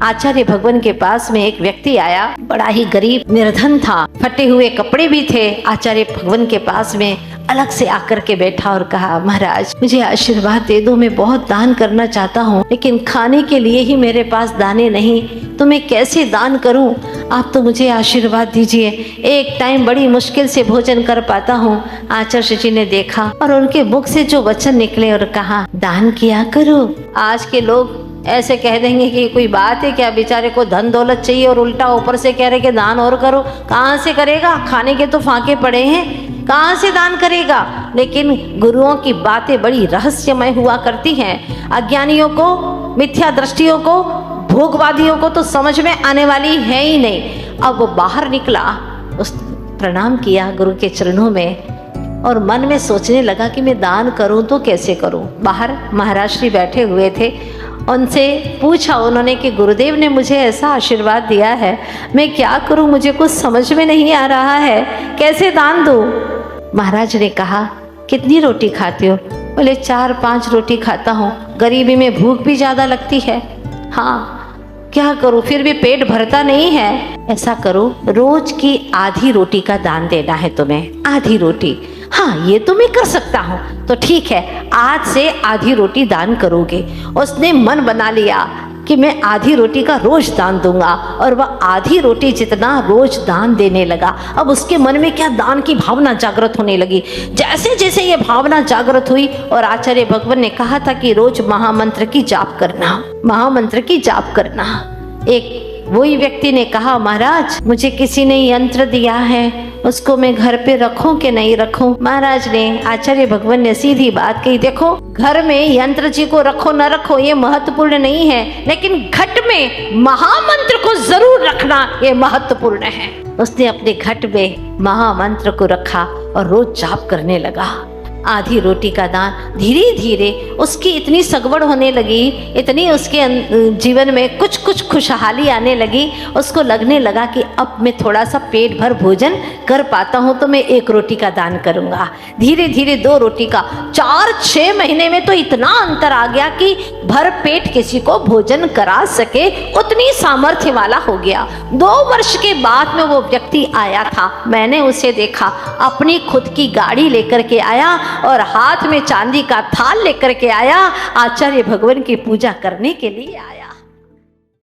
आचार्य भगवान के पास में एक व्यक्ति आया, बड़ा ही गरीब निर्धन था, फटे हुए कपड़े भी थे। आचार्य भगवान के पास में अलग से आकर के बैठा और कहा, महाराज मुझे आशीर्वाद दे दो, मैं बहुत दान करना चाहता हूँ लेकिन खाने के लिए ही मेरे पास दाने नहीं, तो मैं कैसे दान करूँ, आप तो मुझे आशीर्वाद दीजिए। एक टाइम बड़ी मुश्किल से भोजन कर पाता हूँ। आचार्य जी ने देखा और उनके मुख से जो वचन निकले और कहा, दान किया करो। आज के लोग ऐसे कह देंगे कि कोई बात है क्या, बेचारे को धन दौलत चाहिए और उल्टा ऊपर से कह रहे कि दान और करो। कहाँ से करेगा, खाने के तो फाके पड़े हैं, कहाँ से दान करेगा। लेकिन गुरुओं की बातें बड़ी रहस्यमय हुआ करती हैं। अज्ञानियों को, मिथ्या दृष्टियों को, भोगवादियों को तो समझ में आने वाली है ही नहीं। अब वो बाहर निकला, उस प्रणाम किया गुरु के चरणों में और मन में सोचने लगा कि मैं दान करूं तो कैसे करूं। बाहर महाराज श्री बैठे हुए थे, उनसे पूछा उन्होंने कि गुरुदेव ने मुझे ऐसा आशीर्वाद दिया है, मैं क्या करूं, मुझे कुछ समझ में नहीं आ रहा है, कैसे दान दूं। महाराज ने कहा, कितनी रोटी खाते हो? बोले 4-5 रोटी खाता हूँ, गरीबी में भूख भी ज़्यादा लगती है। हाँ क्या करूं, फिर भी पेट भरता नहीं है। ऐसा करो, रोज की आधी रोटी का दान देना है तुम्हें, आधी रोटी। हाँ ये तो मैं कर सकता हूँ, तो ठीक है आज से आधी रोटी दान करोगे। उसने मन बना लिया कि मैं आधी रोटी का रोज दान दूंगा और वह आधी रोटी जितना रोज दान देने लगा। अब उसके मन में क्या दान की भावना जागृत होने लगी। जैसे जैसे ये भावना जागृत हुई और आचार्य भगवान ने कहा था कि रोज महामंत्र की जाप करना, महामंत्र की जाप करना। एक वही व्यक्ति ने कहा, महाराज मुझे किसी ने यंत्र दिया है, उसको मैं घर पे रखूं कि नहीं रखूं। महाराज ने, आचार्य भगवान ने सीधी बात कही, देखो घर में यंत्र जी को रखो न रखो ये महत्वपूर्ण नहीं है, लेकिन घट में महामंत्र को जरूर रखना ये महत्वपूर्ण है। उसने अपने घट में महामंत्र को रखा और रोज जाप करने लगा। आधी रोटी का दान, धीरे धीरे उसकी इतनी सगवड़ होने लगी, इतनी उसके जीवन में कुछ कुछ खुशहाली आने लगी। उसको लगने लगा कि अब मैं थोड़ा सा पेट भर भोजन कर पाता हूँ तो मैं 1 रोटी का दान करूँगा। धीरे धीरे 2 रोटी का, 4-6 महीने में तो इतना अंतर आ गया कि भर पेट किसी को भोजन करा सके उतनी सामर्थ्य वाला हो गया। 2 वर्ष के बाद में वो व्यक्ति आया था, मैंने उसे देखा, अपनी खुद की गाड़ी लेकर के आया और हाथ में चांदी का थाल लेकर के आया, आचार्य भगवान की पूजा करने के लिए आया।